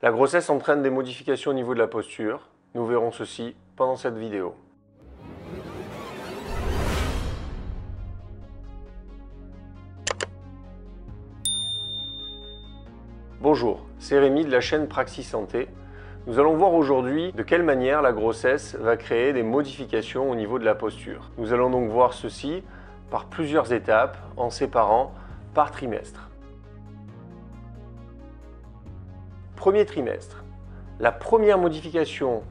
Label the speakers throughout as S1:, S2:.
S1: La grossesse entraîne des modifications au niveau de la posture. Nous verrons ceci pendant cette vidéo. Bonjour, c'est Rémi de la chaîne Praxis Santé. Nous allons voir aujourd'hui de quelle manière la grossesse va créer des modifications au niveau de la posture. Nous allons donc voir ceci par plusieurs étapes en séparant par trimestre. Premier trimestre. La première modification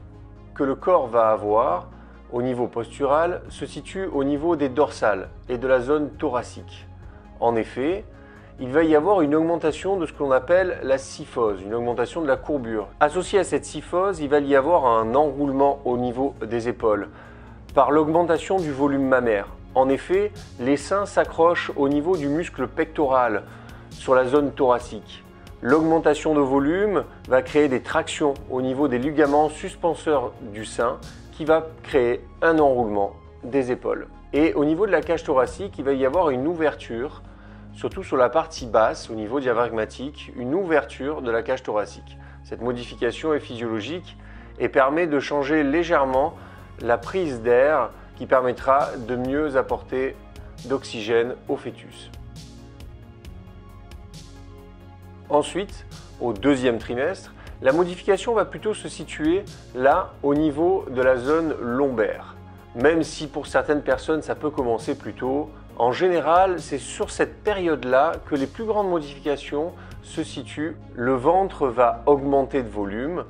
S1: que le corps va avoir au niveau postural se situe au niveau des dorsales et de la zone thoracique. En effet, il va y avoir une augmentation de ce que l'on appelle la syphose, une augmentation de la courbure. Associé à cette syphose, il va y avoir un enroulement au niveau des épaules par l'augmentation du volume mammaire. En effet, les seins s'accrochent au niveau du muscle pectoral sur la zone thoracique. L'augmentation de volume va créer des tractions au niveau des ligaments suspenseurs du sein qui va créer un enroulement des épaules. Et au niveau de la cage thoracique, il va y avoir une ouverture, surtout sur la partie basse, au niveau diaphragmatique, une ouverture de la cage thoracique. Cette modification est physiologique et permet de changer légèrement la prise d'air qui permettra de mieux apporter d'oxygène au fœtus. Ensuite, au deuxième trimestre, la modification va plutôt se situer là, au niveau de la zone lombaire. Même si pour certaines personnes, ça peut commencer plus tôt, en général, c'est sur cette période-là que les plus grandes modifications se situent. Le ventre va augmenter de volume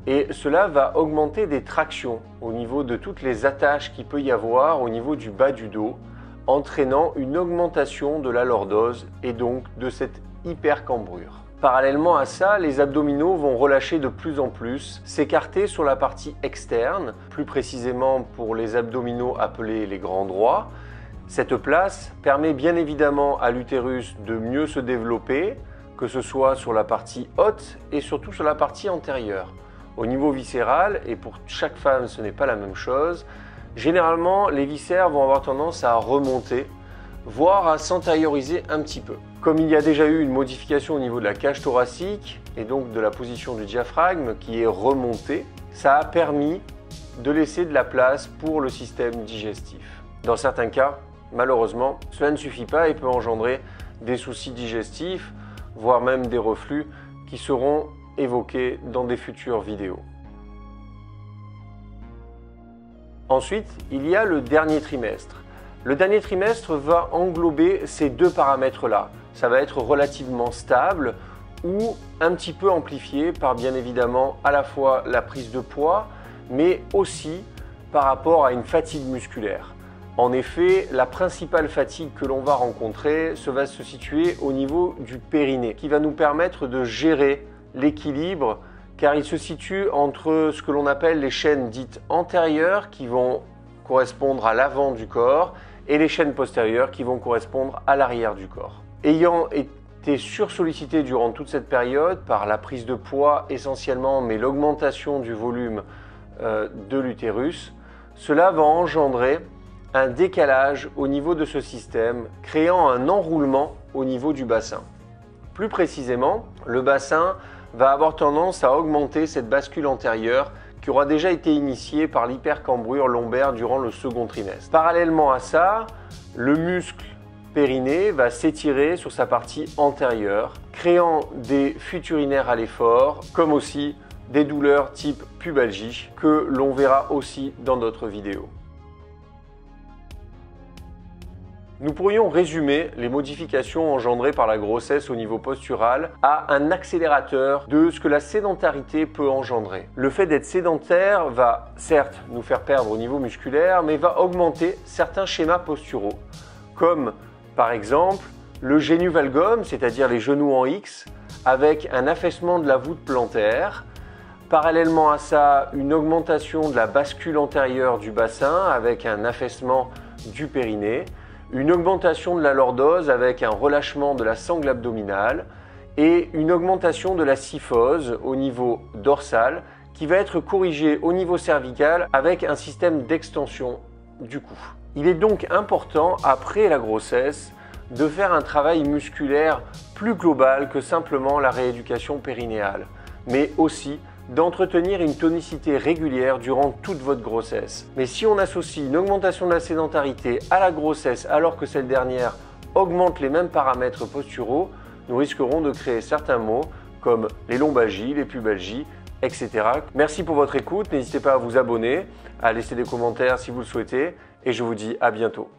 S1: et cela va augmenter des tractions au niveau de toutes les attaches qu'il peut y avoir au niveau du bas du dos, entraînant une augmentation de la lordose et donc de cette hypercambrure. Parallèlement à ça, les abdominaux vont relâcher de plus en plus, s'écarter sur la partie externe, plus précisément pour les abdominaux appelés les grands droits. Cette place permet bien évidemment à l'utérus de mieux se développer, que ce soit sur la partie haute et surtout sur la partie antérieure. Au niveau viscéral, et pour chaque femme ce n'est pas la même chose, généralement les viscères vont avoir tendance à remonter, voire à s'antérioriser un petit peu. Comme il y a déjà eu une modification au niveau de la cage thoracique et donc de la position du diaphragme qui est remontée, ça a permis de laisser de la place pour le système digestif. Dans certains cas, malheureusement, cela ne suffit pas et peut engendrer des soucis digestifs, voire même des reflux qui seront évoqués dans des futures vidéos. Ensuite, il y a le dernier trimestre. Le dernier trimestre va englober ces deux paramètres-là. Ça va être relativement stable ou un petit peu amplifié par bien évidemment à la fois la prise de poids, mais aussi par rapport à une fatigue musculaire. En effet, la principale fatigue que l'on va rencontrer va se situer au niveau du périnée, qui va nous permettre de gérer l'équilibre, car il se situe entre ce que l'on appelle les chaînes dites antérieures, qui vont correspondre à l'avant du corps, et les chaînes postérieures, qui vont correspondre à l'arrière du corps. Ayant été sursollicité durant toute cette période par la prise de poids essentiellement, mais l'augmentation du volume de l'utérus, cela va engendrer un décalage au niveau de ce système, créant un enroulement au niveau du bassin. Plus précisément, le bassin va avoir tendance à augmenter cette bascule antérieure qui aura déjà été initiée par l'hypercambrure lombaire durant le second trimestre. Parallèlement à ça, le muscle périnée va s'étirer sur sa partie antérieure, créant des fuites urinaires à l'effort, comme aussi des douleurs type pubalgie que l'on verra aussi dans d'autres vidéos. Nous pourrions résumer les modifications engendrées par la grossesse au niveau postural à un accélérateur de ce que la sédentarité peut engendrer. Le fait d'être sédentaire va certes nous faire perdre au niveau musculaire, mais va augmenter certains schémas posturaux, comme par exemple le génu valgum, c'est-à-dire les genoux en X, avec un affaissement de la voûte plantaire. Parallèlement à ça, une augmentation de la bascule antérieure du bassin avec un affaissement du périnée. Une augmentation de la lordose avec un relâchement de la sangle abdominale et une augmentation de la syphose au niveau dorsal qui va être corrigée au niveau cervical avec un système d'extension du cou. Il est donc important, après la grossesse, de faire un travail musculaire plus global que simplement la rééducation périnéale. mais aussi d'entretenir une tonicité régulière durant toute votre grossesse. Mais si on associe une augmentation de la sédentarité à la grossesse alors que cette dernière augmente les mêmes paramètres posturaux, nous risquerons de créer certains maux comme les lombalgies, les pubalgies, etc. Merci pour votre écoute, n'hésitez pas à vous abonner, à laisser des commentaires si vous le souhaitez et je vous dis à bientôt.